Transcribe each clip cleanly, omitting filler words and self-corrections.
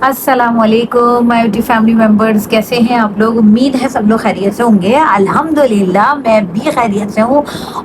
अस्सलामुअलैकुम my YouTube family members, कैसे हैं आप लोग। उम्मीद है सब लोग खैरियत से होंगे। अल्हम्दुलिल्लाह मैं भी खैरियत से हूँ।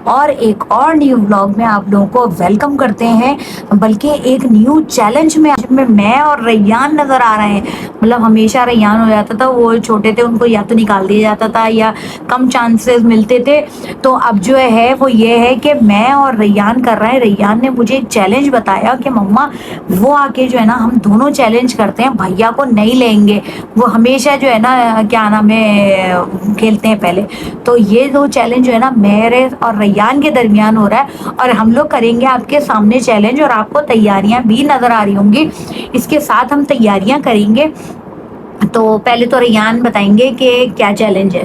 और एक और न्यू व्लॉग में आप लोगों को वेलकम करते हैं, बल्कि एक न्यू चैलेंज में जिसमें मैं और रैयान नज़र आ रहे हैं। मतलब हमेशा रैयान हो जाता था, वो छोटे थे उनको या तो निकाल दिया जाता था या कम चांसेस मिलते थे। तो अब जो है वो ये है कि मैं और रैयान कर रहे हैं। रैयान ने मुझे एक चैलेंज बताया कि मम्मा वो आके जो है ना हम दोनों चैलेंज करते हैं, भैया को नहीं लेंगे। वो हमेशा जो है ना क्या नाम है खेलते हैं पहले। तो ये दो चैलेंज जो है ना मेरे और रैयान के दरमियान हो रहा है, और हम लोग करेंगे आपके सामने चैलेंज, और आपको तैयारियां भी नजर आ रही होंगी। इसके साथ हम तैयारियां करेंगे। तो पहले तो रैयान बताएंगे कि क्या चैलेंज है।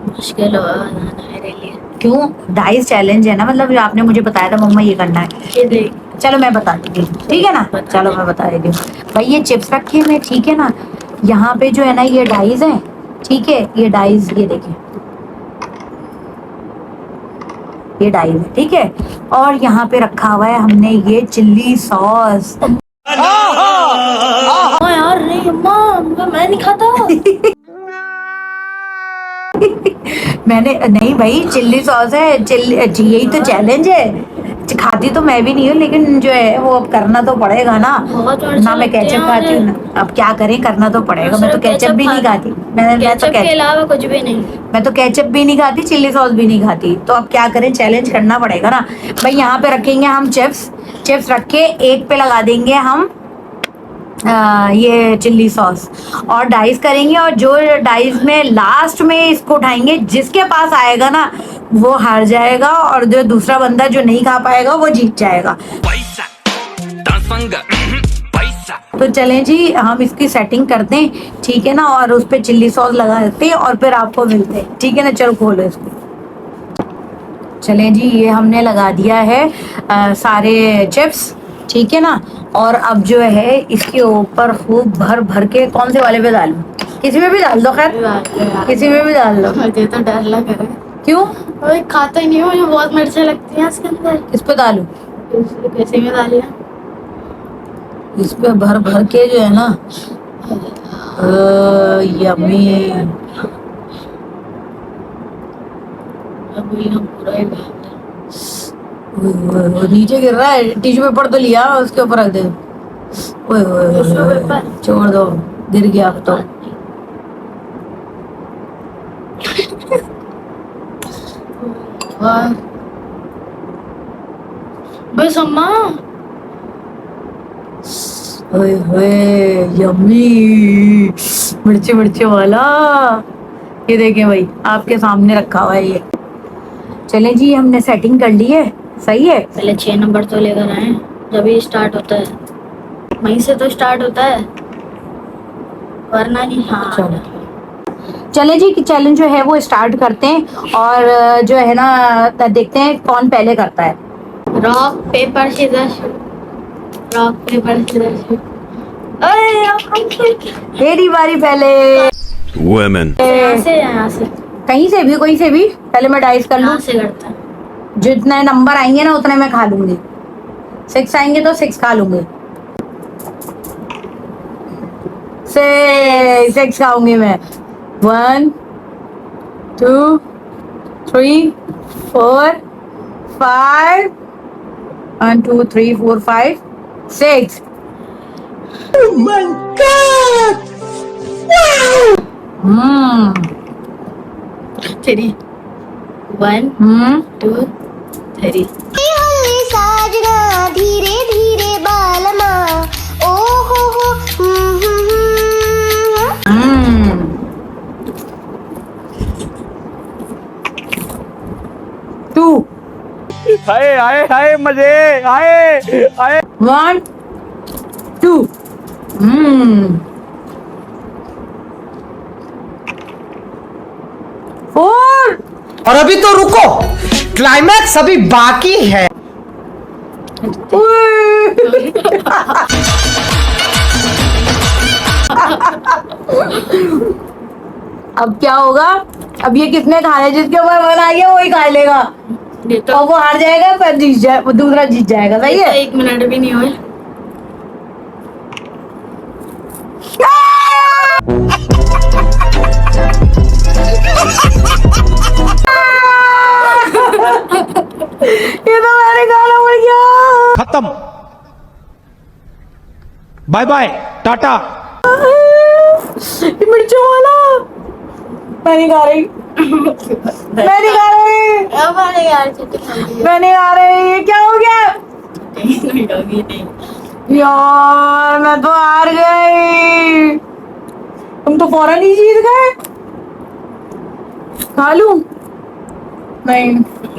मुश्किल होगा बनाना मेरे लिए। क्यों? डाइस चैलेंज है ना, मतलब जो आपने मुझे बताया था मम्मा ये करना है। ये देख, चलो मैं बता देती हूँ, ठीक है ना। बता चलो दे। मैं बता देती हूँ भाई। ये चिप्स रखे हुए हैं, ठीक है ना। यहाँ पे जो है ना ये डाइस हैं, ठीक है। ये डाइस, ये देखें, ये डाइस है, ठीक है। और यहाँ पे रखा हुआ है हमने ये चिल्ली सॉस। हाँ यार, नहीं अम्मा, मैं नहीं खाता। मैंने नहीं भाई, चिल्ली सॉस है, चिल्ली, यही तो चैलेंज है। खाती तो मैं भी नहीं हूँ, लेकिन जो है वो अब करना तो पड़ेगा ना। बहुत ना मैं केचप खाती हूँ ना, अब क्या करें, करना तो पड़ेगा। मैं तो केचप भी नहीं खाती। मैं तो केचप के अलावा कुछ भी नहीं। मैं तो केचप भी नहीं खाती, चिल्ली सॉस भी नहीं खाती। तो अब क्या करें, चैलेंज करना पड़ेगा ना भाई। यहाँ पे रखेंगे हम चिप्स। चिप्स रख के एक पे लगा देंगे हम ये चिल्ली सॉस, और डाइस करेंगे। और जो डाइस में लास्ट में इसको उठाएंगे, जिसके पास आएगा ना वो हार जाएगा, और जो दूसरा बंदा जो नहीं खा पाएगा वो जीत जाएगा। पैसा तो चलें जी, हम इसकी सेटिंग करते हैं, ठीक है ना। और उस पर चिल्ली सॉस लगा देते हैं और फिर आपको मिलते हैं, ठीक है ना। चलो खोलो इसको। चलें जी, ये हमने लगा दिया है सारे चिप्स, ठीक है ना। और अब जो है इसके ऊपर खूब भर भर के, कौन से वाले पे डालूं? किसी में भी डाल दो, खैर किसी में भी डाल दो। मुझे तो डर लग रहा है। क्यों? ओए, खाता ही नहीं हूँ, मुझे बहुत मिर्चें लगती हैं इसके अंदर। किस पे डालूं? कैसे में डालिए? इस पे भर भर के जो है ना, यम्मी। अभी हम पूरा ही डाल नीचे गिर रहा है, टिश्यू पेपर तो लिया उसके ऊपर रख दे। ओए टिश्यू पेपर छोड़ दो, गिर गया अब तो। बस अम्मा। ओए होए, यम्मी, मिर्ची मिर्ची वाला। ये देखें भाई, आपके सामने रखा हुआ है ये। चलें जी, हमने सेटिंग कर ली है, सही है। पहले 6 नंबर तो लेकर आए, जब ये स्टार्ट होता है वहीं से तो स्टार्ट होता है, वरना नहीं। हाँ चलो चले जी, चैलेंज जो है वो स्टार्ट करते हैं, और जो है ना देखते हैं कौन पहले करता है। Rock paper scissor, rock paper scissor. मेरी बारी पहले। Women. यहाँ से कहीं से भी, कोई से भी, पहले मैं डाइस कर लूं। यहाँ से करता है। जितने नंबर आएंगे ना उतने मैं खा लूंगी। 6 आएंगे तो 6 खा लूंगी। 6 खाऊंगी मैं। 1 2 3 4 5 1 2 3 4 5 6। Oh my God! Wow! 3 1 2 3। साजना धीरे धीरे बालमा, ओ हो 2 आए आए आए मजे आए आए। 1 2 4। और अभी तो रुको, क्लाइमैक्स अभी बाकी है। अब क्या होगा? अब ये किसने खाना है? जिसके ऊपर वन आ गया वही खा लेगा, और वो हार जाएगा, फिर जीत जाए, दूसरा जीत जाएगा। सही है। 1 मिनट भी नहीं हुए। ये तो मैंने गाना पड़ गया। खत्म, बाय बाय, टाटा। ये मिर्चों वाला मैं नहीं खा रही, मैं नहीं खा रही, हमारे यार चीटिंग होगी। मैं नहीं खा रही। ये क्या हो गया नहीं होगी नहीं। यार? मैं तो हार गई, तुम तो फौरन ही जीत गए। खा लूं? नहीं,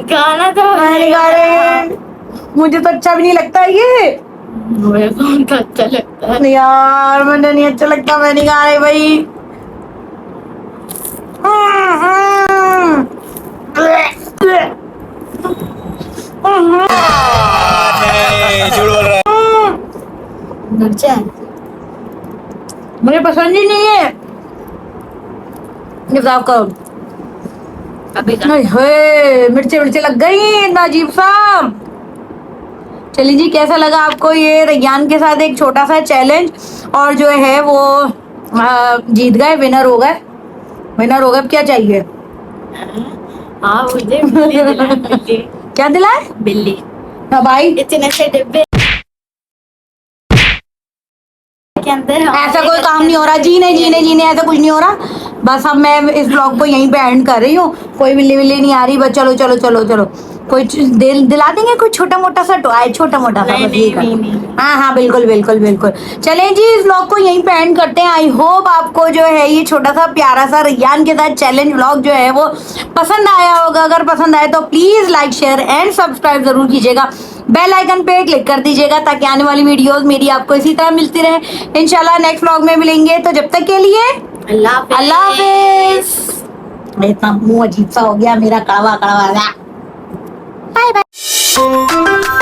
गाना तो मैं नहीं खा रही, मुझे तो अच्छा भी नहीं लगता ये। मुझे कौन सा अच्छा लगता है। नहीं यार, मुझे नहीं अच्छा लगता, मैं नहीं खा रही भाई। मिर्चा मुझे पसंद ही नहीं है। ये साफ करो। अभी नहीं है, मिर्चे मिर्चे लग गई, इतना अजीब सा। चलिए जी, कैसा लगा आपको ये रैयान के साथ एक छोटा सा चैलेंज? और जो है वो जीत गए, विनर हो गए, विनर हो गए। अब क्या चाहिए? हाँ मुझे बिल्ली दिलाए, बिल्ली क्या दिलाए? बिल्ली। हाँ भाई, इतने से डिब्बे के अंदर ऐसा कोई काम नहीं हो रहा, जीने ऐसा कुछ नहीं हो रहा। बस अब मैं इस ब्लॉग को यहीं पे एंड कर रही हूँ। कोई बिल्ली बिल्ली नहीं आ रही, बस चलो चलो चलो चलो, कोई दिला देंगे, कोई छोटा मोटा सा टॉय, छोटा मोटा सा, नहीं, बस ये कर। नहीं। हाँ हाँ, बिल्कुल बिल्कुल बिल्कुल। चलें जी, इस ब्लॉग को यहीं पे एंड करते हैं। आई होप आपको जो है ये छोटा सा प्यारा सा रैयान के साथ चैलेंज ब्लॉग जो है वो पसंद आया होगा। अगर पसंद आए तो please like share and subscribe जरूर कीजिएगा। बेल आइकन पे क्लिक कर दीजिएगा ताकि आने वाली वीडियोस मेरी आपको इसी तरह मिलती रहे। इंशाल्लाह नेक्स्ट व्लॉग में मिलेंगे, तो जब तक के लिए अल्लाह हाफिज। इतना मुंह अजीब सा हो गया मेरा, कड़वा कड़वा। Bye bye.